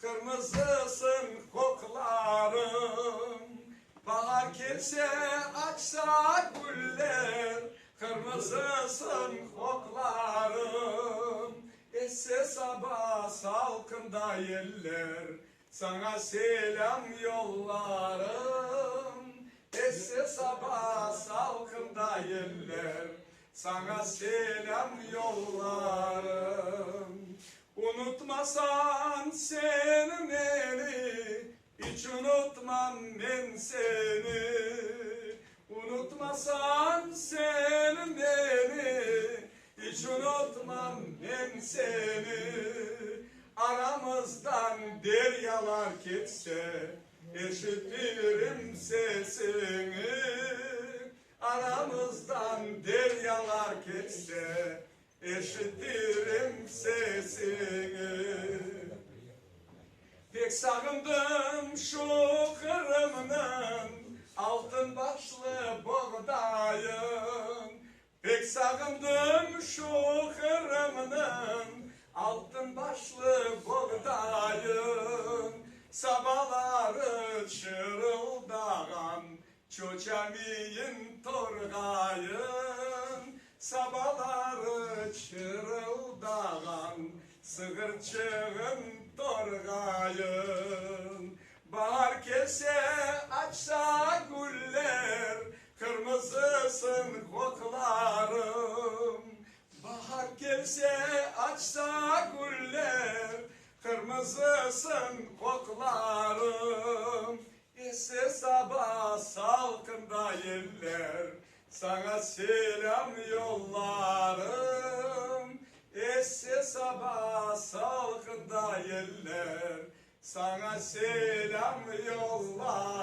kırmızısın koklarım. Bahar gelse açsa güller, kırmızısın koklarım. Esse sabah salkında yeller, sana selam yollarım. Esse sabah salkında yeller, sana selam yollarım. Unutmasan sen beni, hiç unutmam ben seni. Unutmasan sen beni, hiç unutmam ben seni. Aramızdan deryalar geçse, eşitirim sesini. Aramızdan deryalar geçse, eşitirim sesini. Pek sağındım şu kırımının altın başlı buğdayın. Pek sağındım şu kırımının altın başlı buğdayın. Sabahları çırıldagan çoçamiyin torgayın. Sabahları çırıldagan sığırçığın torgayın. Bahar gelse açsa güller, kırmızısın koklarım. Bahar gelse açsa güller, kırmızısın koklarım. Esse sabah salkında yeller, sana selam yollarım. Esse sabah salkında yeller, sana selam yollarım.